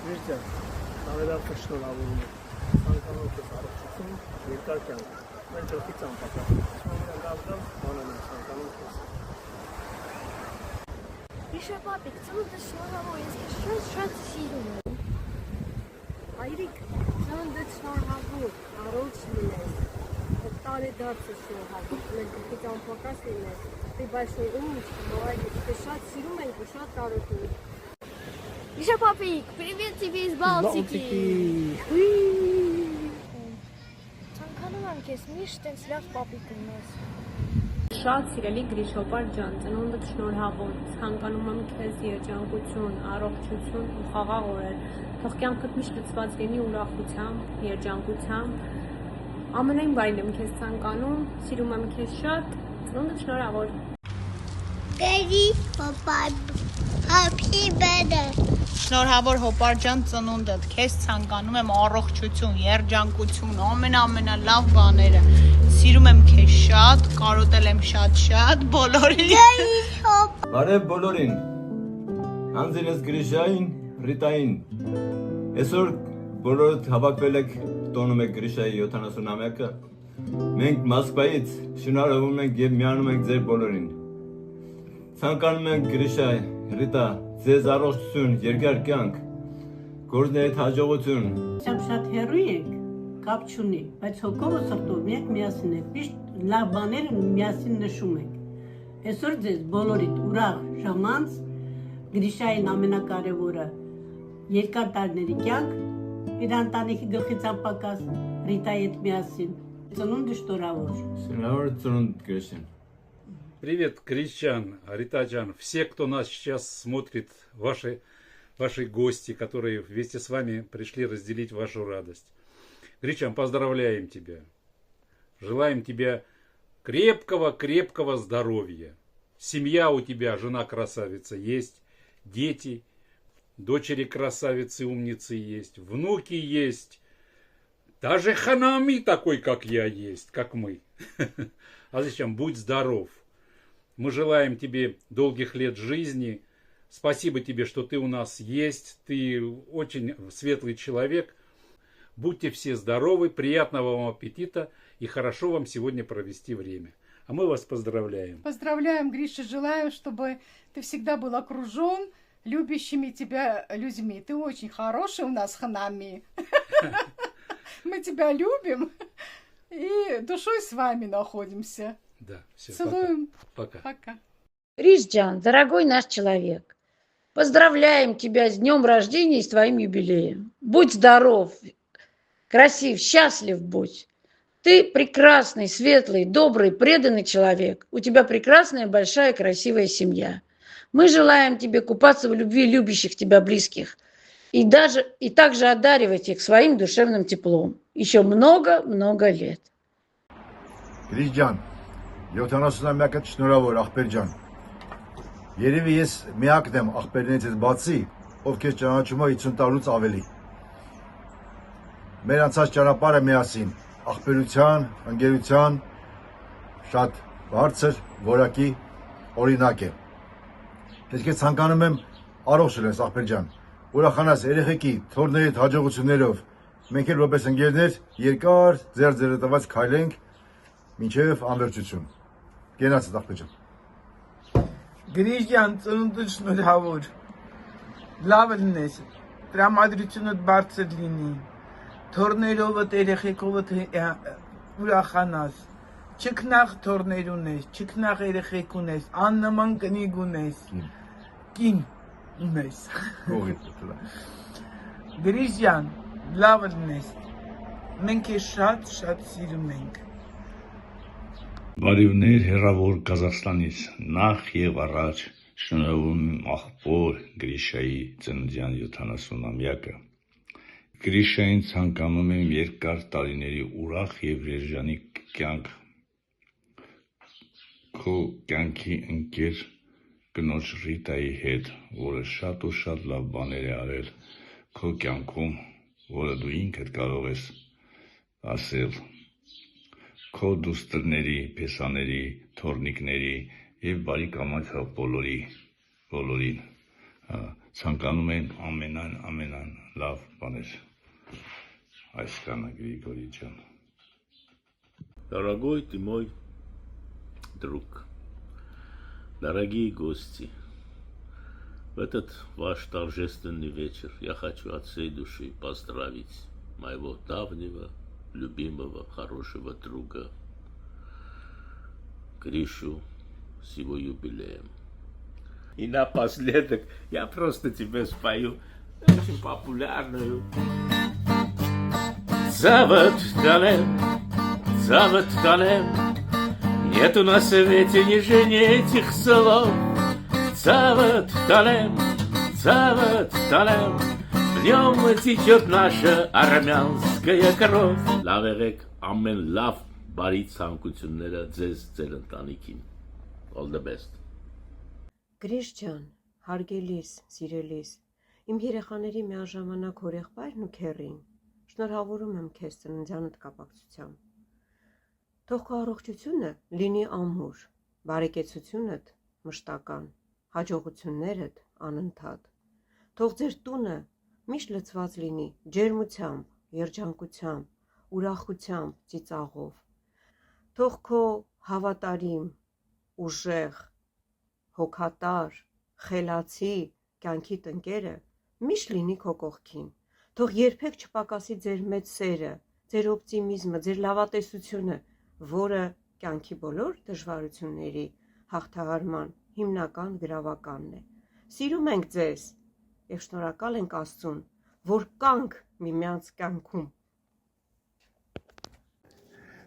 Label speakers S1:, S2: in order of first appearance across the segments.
S1: Գրիգորյան, ավելացրու շնորհավորում եմ։ Ցանկանում ես առողջություն, երկար կյանք։ Մենք ջոկի ծամպակա։ Լավ, բանան եմ ցանկանում ես։
S2: Հիշա պապիկ, ծնունդը շնորհավոր, ես քեզ շատ սիրում եմ։ Հայրիկ, ծնունդը շնորհավոր, առողջ լինես։ Տարեդարձը շնորհավոր, մենք քեզ ծամպակաս լինես։ Ты большой умничка, молодец. Ты շատ սիրում ենք ու շատ տարօրինակ։ Миша папик, привет тебе из Балтики. Ցանկանում եմ քեզ միշտ տենց լավ պապիկ ունես։
S3: Շատ սիրելի Գրիշոպար ջան, ծնունդդ շնորհավոր, ցանկանում եմ քեզ երջանկություն, առողջություն ու խաղաղ օրեր։ Թող կյանքդ միշտ լցված լինի ուրախությամբ, երջանկությամբ։ Ամենայն բանն եմ քեզ ցանկանում, սիրում եմ քեզ շատ, ծնունդդ շնորհավոր։
S4: Գրիշոպար, happy birthday։
S5: Շնորհավոր հոպար ջան ծնունդդ, քեզ ցանկանում եմ առողջություն, երջանկություն, ամենալավ բաները։ Սիրում եմ քեզ շատ, կարոտել եմ շատ բոլորին։
S6: Բարև բոլորին։ Հանձին ես Գրիշային, Ռիտային։ Այսօր բոլորդ հավաքվել եք տոնում եք Գրիշայի 70-ամյակը։ Մենք Մոսկվայից շնորհավորում ենք եւ միանում ենք ձեր բոլորին։ Ցանկանում ենք Գրիշա, Ռիտա, ձեզ առողջություն, երկար կյանք, գործներիդ հաջողություն։
S7: Շատ հեռու ենք, կապ չունի, բայց հոգով ու սրտով մենք միասին ենք, միշտ լավ բաները միասին նշում ենք։ Այսօր ձեզ բոլորիդ ուրախ ժամանց, Գրիշային ամենակարևորը երկար տարիների կյանք, իր ընտանիքի գլխից անպակաս, Ռիտայի հետ միասին։ Ծնունդը շնորհավոր։
S6: Շնորհավոր ծնունդ Գրիշյան։
S8: Привет, Грищан, Ритаджан, все, кто нас сейчас смотрит, ваши гости, которые вместе с вами пришли разделить вашу радость. Грищан, поздравляем тебя. Желаем тебе крепкого здоровья. Семья у тебя, жена красавица есть, дети, дочери красавицы, умницы есть, внуки есть. Даже Ханами такой, как я, есть, как мы. А зачем? Будь здоров. Мы желаем тебе долгих лет жизни. Спасибо тебе, что ты у нас есть. Ты очень светлый человек. Будьте все здоровы, приятного вам аппетита и хорошо вам сегодня провести время. А мы вас поздравляем.
S9: Поздравляем, Гриша. Желаю, чтобы ты всегда был окружен любящими тебя людьми. Ты очень хороший у нас, Ханами. Мы тебя любим и душой с вами находимся.
S8: Да, все,
S9: целуем.
S8: Пока.
S10: Гришджан, дорогой наш человек, поздравляем тебя с днем рождения и с твоим юбилеем. Будь здоров, красив, счастлив будь. Ты прекрасный, светлый, добрый, преданный человек. У тебя прекрасная, большая, красивая семья. Мы желаем тебе купаться в любви любящих тебя близких. И также одаривать их своим душевным теплом. Еще много лет.
S11: Գրիգորյան, 70-ամյակը շնորհավոր ախպեր ջան։ Երևի ես միակն եմ ախպերներից ես բացի, ով քեզ ճանաչում է 50 տարուց ավելի։ Մեր անցած ճանապարհը միասին, ախպերության, ընկերության շատ բարձր որակի օրինակ է։ Ես քեզ ցանկանում եմ առողջ լինես ախպեր ջան։ Ուրախանաս երեխեքի, թորներիդ հաջողություններով։ Մենք էլ որպես ընկերներ երկար ձեր տված քայլենք մինչև անվերջություն։ Գնացեք ախպեր ջան։
S12: Գրիգորյան, ծնունդդ շնորհավոր։ Լավ լինես։ Տրամադրությունդ բարձր լինի։ Թորներովդ, երեխեքովդ ուրախանաս։ Չքնաղ թորներ ունես, չքնաղ երեխեք ունես, աննման կնիկ ունես։ Կին ունես։ Գրիգորյան, լավ լինես։ Մենք քեզ շատ սիրում ենք։
S13: Բարևներ հեռավոր Կազախստանից, նախ եւ առաջ շնորհում եմ աղբոր Գրիշայի ծննդյան 70-ամյակը։ Գրիշային ցանկանում եմ երկար տարիների ուրախ եւ երջանիկ կյանք։ Քո կյանքի ընկեր կնոջ Ռիտայի հետ, որը շատ ու շատ լավ բաներ է արել քո կյանքում, որը դու ինքդ կարող ես ասել։ Քո դուստրների, փեսաների, թորնիկների եւ բարի կամացավ բոլորին ցանկանում եմ ամենան լավ բաներ այսքանը Գրիգորի ջան։
S14: Дорогой ты мой друг, дорогие гости, в этот ваш торжественный вечер я хочу от всей души поздравить моего давнего, любимого, хорошего друга Гришу с его юбилеем. И напоследок я просто тебе спою очень популярную. Завод Далем, нету на свете ниже этих слов. Завод Далем, в нем течет наша армянская кровь. Լավերեք ամեն լավ բարի ցանկությունները ձեզ ձեր ընտանիքին. All the best.
S15: Գրիշ ջան, հարգելիս, սիրելիս, իմ երեխաների միաժամանակ հորեղբայրն ու քեռին, շնորհավորում եմ քեզ ծննդյանդ կապակցությամբ։ Թող քո առողջությունը լինի ամուր, բարեկեցությունդ մշտական, հաջողություններդ անընդհատ։ Թող ձեր տունը միշտ լցված լինի ջերմությամբ, երջանկությամբ, ուրախությամբ, ծիծաղով։ Թող քո հավատարիմ, ուժեղ, հոգատար, խելացի կյանքի տնկերը միշտ լինի քո կողքին։ Թող երբեք չպակասի ձեր մեծ սերը, ձեր օպտիմիզմը, ձեր լավատեսությունը, որը կյանքի բոլոր դժվարությունների հաղթահարման հիմնական գրավականն է։ Սիրում ենք ձեզ եւ շնորհակալ ենք Աստծուն, որ կանք միմյանց կյանքում։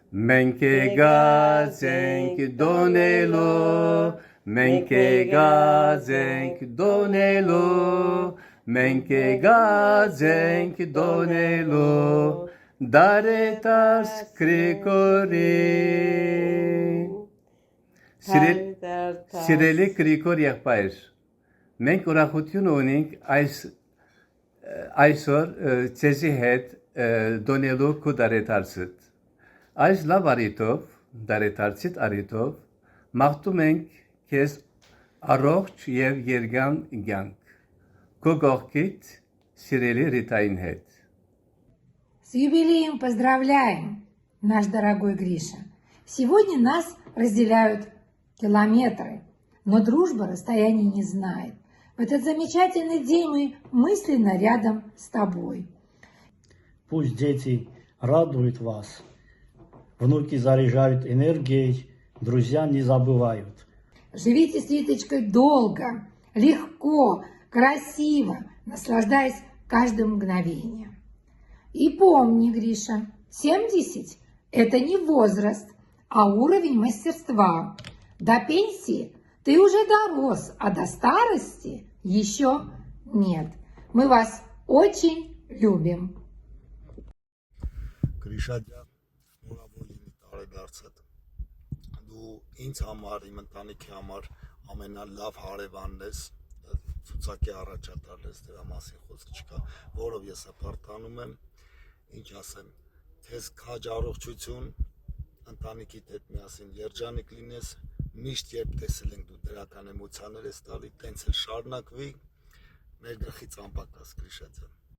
S16: Մենք եկած ենք դոնելով, մենք եկած ենք դոնելով, մենք եկած ենք դոնելով, դարետարս Գրիգորին։ Սիրելի Գրիգոր եղբայր, մենք ուրախություն ունենք այսօր ձեզի հետ դոնելու քո դարետարսդ։ Այս լավ արիտով, դարետարսիդ արիտով, մաղթում ենք քեզ առողջ եւ երկար կյանք։ Քո կողքիդ սիրելի Ռիտային հետ։
S17: С юбилеем поздравляем, наш дорогой Гриша. Сегодня нас разделяют километры, но дружба расстояний не знает. В этот замечательный день мы мысленно рядом с тобой.
S18: Пусть дети радуют вас, внуки заряжают энергией, друзья не забывают.
S17: Живите с Риточкой долго, легко, красиво, наслаждаясь каждым мгновением. И помни, Гриша, 70 – это не возраст, а уровень мастерства. До пенсии ты уже дорос, а до старости еще нет. Мы вас очень любим.
S11: Գրիշա ջան, շնորհավոր լինի տարեդարձդ։ Դու ինձ համար, իմ ընտանիքի համար ամենալավ հարևանն ես, ցուցակի առաջատարն ես, դրա մասին խոսք չկա, որով ես հպարտանում եմ, ինչ ասեմ, քեզ քաջ առողջություն, ընտանիքիդ հետ միասին երջանիկ լինես, միշտ երբ տեսել ենք դու դրական էմոցիաներ ես տալի, տենց էլ շարունակվի, մեր գլխից անպակաս Գրիշա ջան։